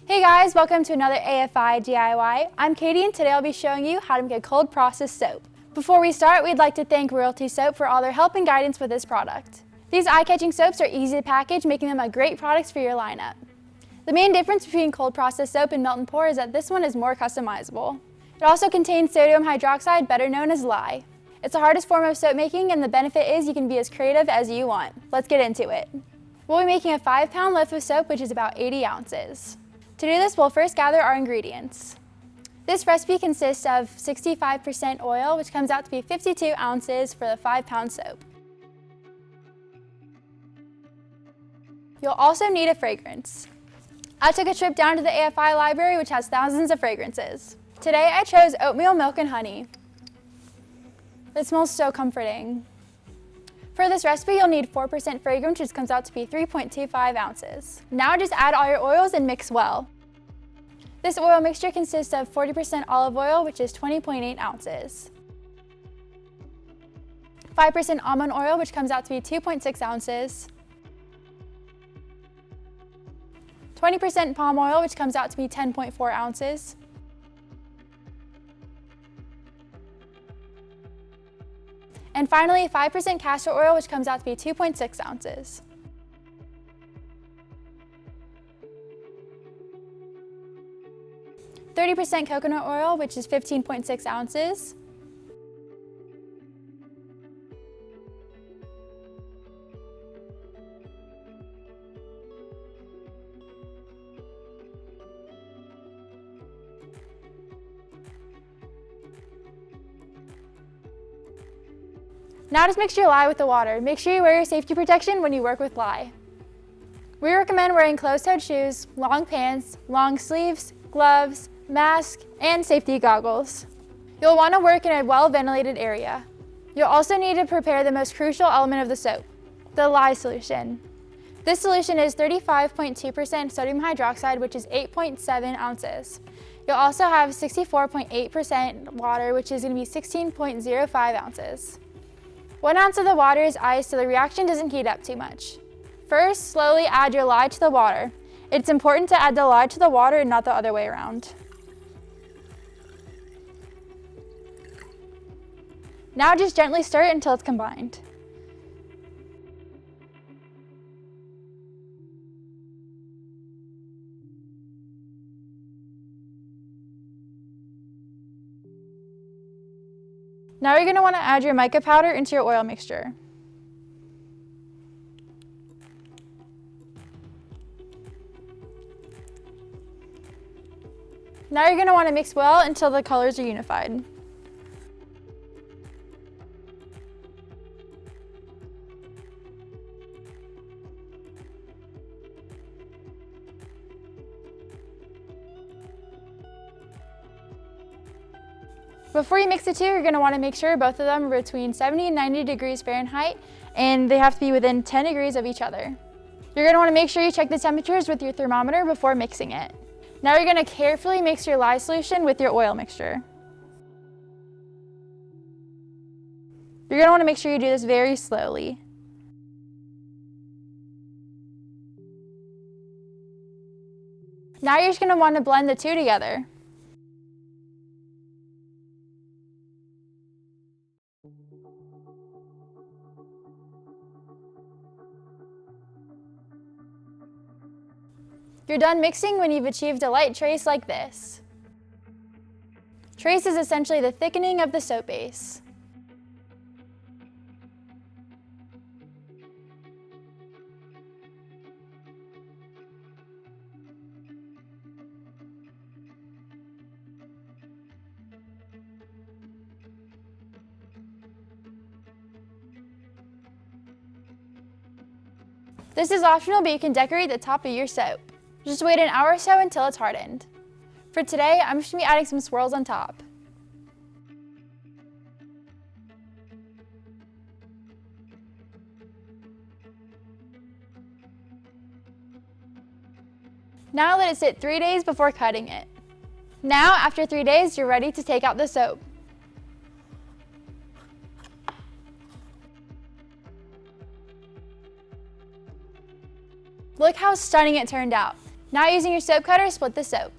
Hey guys, welcome to another AFI DIY. I'm Katie and today I'll be showing you how to make a cold process soap. Before we start, we'd like to thank Royalty Soap for all their help and guidance with this product. These eye-catching soaps are easy to package, making them a great product for your lineup. The main difference between cold process soap and melt and pour is that this one is more customizable. It also contains sodium hydroxide, better known as lye. It's the hardest form of soap making, and the benefit is you can be as creative as you want. Let's get into it. We'll be making a 5-pound loaf of soap, which is about 80 ounces. To do this, we'll first gather our ingredients. This recipe consists of 65% oil, which comes out to be 52 ounces for the 5-pound soap. You'll also need a fragrance. I took a trip down to the AFI library, which has thousands of fragrances. Today I chose oatmeal, milk, and honey. It smells so comforting. For this recipe, you'll need 4% fragrance, which comes out to be 3.25 ounces. Now just add all your oils and mix well. This oil mixture consists of 40% olive oil, which is 20.8 ounces. 5% almond oil, which comes out to be 2.6 ounces. 20% palm oil, which comes out to be 10.4 ounces. And finally, 5% castor oil, which comes out to be 2.6 ounces. %% coconut oil, which is 15.6 ounces. Now just mix your lye with the water. Make sure you wear your safety protection when you work with lye. We recommend wearing closed-toed shoes, long pants, long sleeves, gloves, mask, and safety goggles. You'll want to work in a well-ventilated area. You'll also need to prepare the most crucial element of the soap, the lye solution. This solution is 35.2% sodium hydroxide, which is 8.7 ounces. You'll also have 64.8% water, which is going to be 16.05 ounces. 1 ounce of the water is ice so the reaction doesn't heat up too much. First, slowly add your lye to the water. It's important to add the lye to the water and not the other way around. Now just gently stir it until it's combined. Now you're going to want to add your mica powder into your oil mixture. Now you're going to want to mix well until the colors are unified. Before you mix the two, you're going to want to make sure both of them are between 70 and 90 degrees Fahrenheit, and they have to be within 10 degrees of each other. You're going to want to make sure you check the temperatures with your thermometer before mixing it. Now you're going to carefully mix your lye solution with your oil mixture. You're going to want to make sure you do this very slowly. Now you're just going to want to blend the two together. You're done mixing when you've achieved a light trace like this. Trace is essentially the thickening of the soap base. This is optional, but you can decorate the top of your soap. Just wait an hour or so until it's hardened. For today, I'm just going to be adding some swirls on top. Now let it sit 3 days before cutting it. Now, after 3 days, you're ready to take out the soap. Look how stunning it turned out. Now using your soap cutter, split the soap.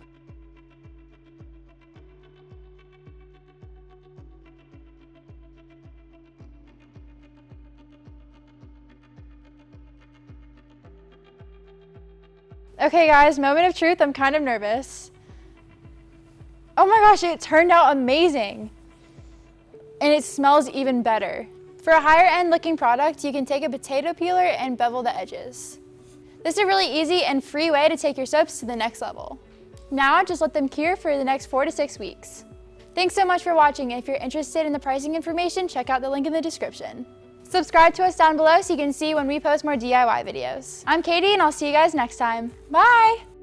Okay guys, moment of truth, I'm kind of nervous. Oh my gosh, it turned out amazing. And it smells even better. For a higher end looking product, you can take a potato peeler and bevel the edges. This is a really easy and free way to take your soaps to the next level. Now just let them cure for the next 4 to 6 weeks. Thanks so much for watching. If you're interested in the pricing information, check out the link in the description. Subscribe to us down below so you can see when we post more DIY videos. I'm Katie and I'll see you guys next time. Bye!